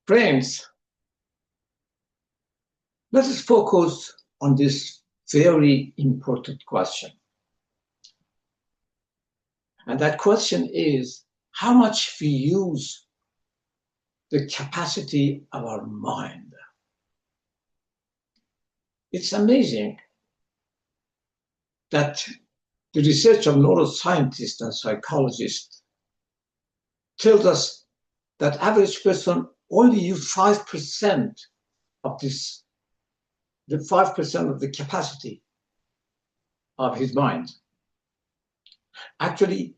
Friends, let us focus on this very important question. And that question is how much we use the capacity of our mind. It's amazing that the research of neuroscientists and psychologists tells us that average person only use 5% of the 5% of the capacity of his mind. Actually,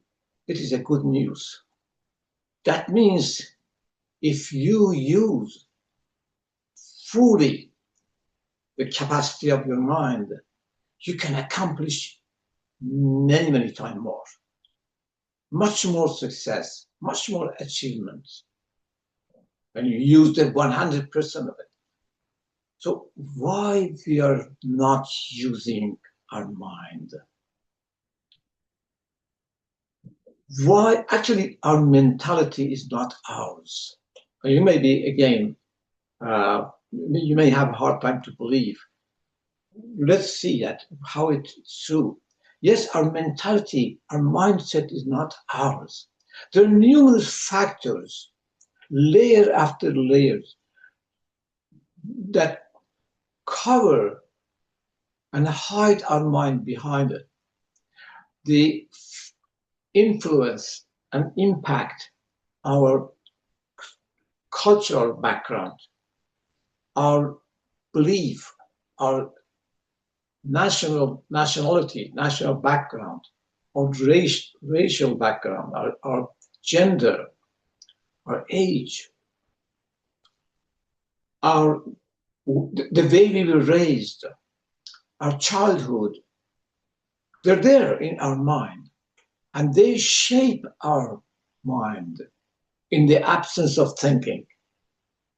it is a good news. That means if you use fully the capacity of your mind, you can accomplish many, many times more. Much more success, much more achievements when you use the 100% of it. So why we are not using our mind? Why actually our mentality is not ours? You may be, again, you may have a hard time to believe. Let's see that, how it's true. Yes, our mentality, our mindset is not ours. There are numerous factors, layer after layers, that cover and hide our mind behind it. The influence and impact our cultural background, our belief, our nationality, national background, our racial background, our gender, our age, the way we were raised, our childhood. They're there in our mind, and they shape our mind in the absence of thinking.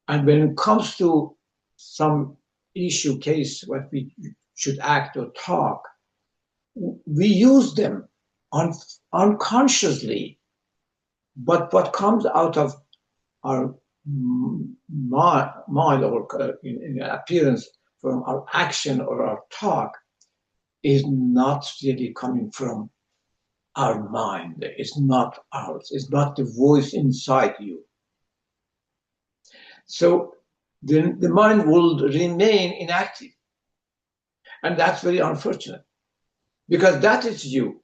And when it comes to some issue case, what we should act or talk, we use them unconsciously. But what comes out of our mind or in appearance from our action or our talk is not really coming from our mind. It's not ours. It's not the voice inside you. So the mind will remain inactive. And that's very unfortunate, because that is you.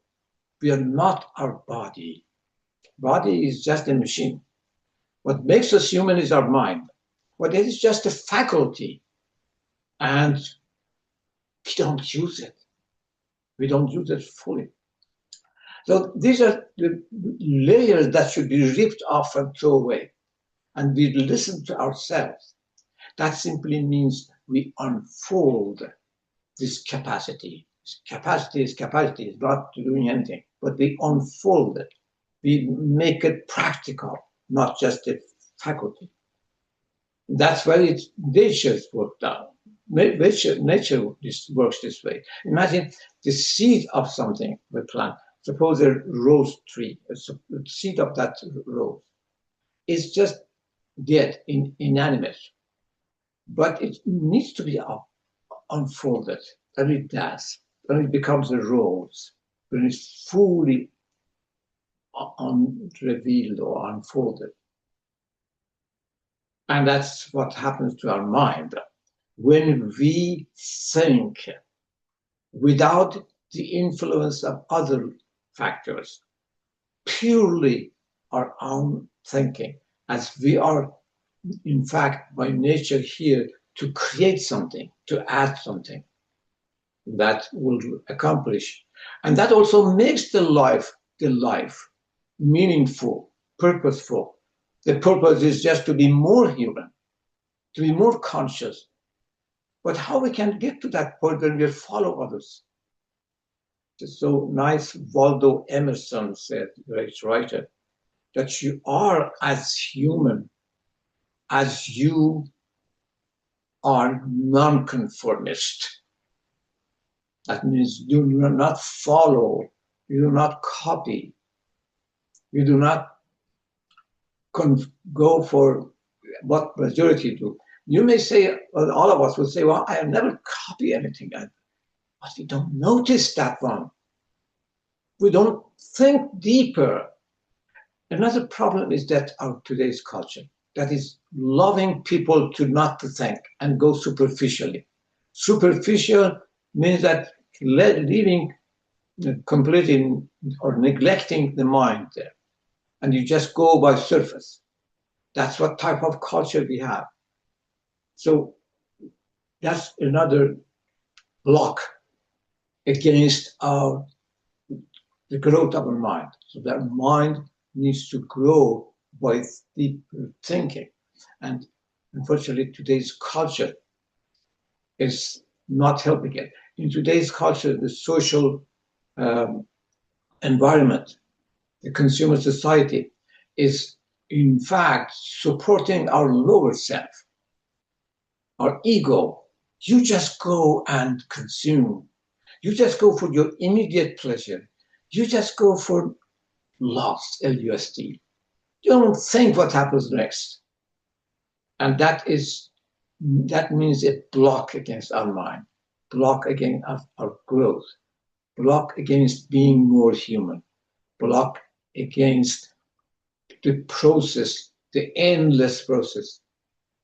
We are not our body. Body is just a machine. What makes us human is our mind. But it is just a faculty, and we don't use it. We don't use it fully. So these are the layers that should be ripped off and thrown away. And we listen to ourselves. That simply means we unfold this capacity. Capacity is not doing anything, but we unfold it. We make it practical, not just a faculty. That's why nature's worked out. Nature works this way. Imagine the seed of something we plant. Suppose a rose tree, the seed of that rose is just dead, inanimate, but it needs to be unfolded, and it does. And it becomes a rose when it's fully revealed or unfolded. And that's what happens to our mind. When we think without the influence of other factors, purely our own thinking, as we are, in fact, by nature here to create something, to add something that will accomplish. And that also makes the life meaningful, purposeful. The purpose is just to be more human, to be more conscious. But how we can get to that point when we follow others? It's so nice, Waldo Emerson said, great writer, that you are as human as you are nonconformist. That means you do not follow, you do not copy, you do not go for what majority do. You may say, well, all of us will say, well, I never copy anything, but we don't notice that one. We don't think deeper. Another problem is that our today's culture, that is loving people to not to think and go superficially. Superficial means that leaving completely or neglecting the mind there, and you just go by surface. That's what type of culture we have. So that's another block against the growth of our mind. So that mind needs to grow by deep thinking. And unfortunately, today's culture is not helping it. In today's culture, the social environment, the consumer society is in fact supporting our lower self, our ego. You just go and consume. You just go for your immediate pleasure. You just go for lust, L-U-S-T. You don't think what happens next. And that means a block against our mind, block against our growth, block against being more human, block against the process, the endless process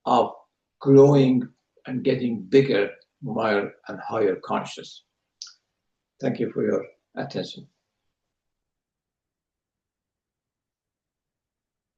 of growing and getting bigger, more and higher conscious. Thank you for your attention.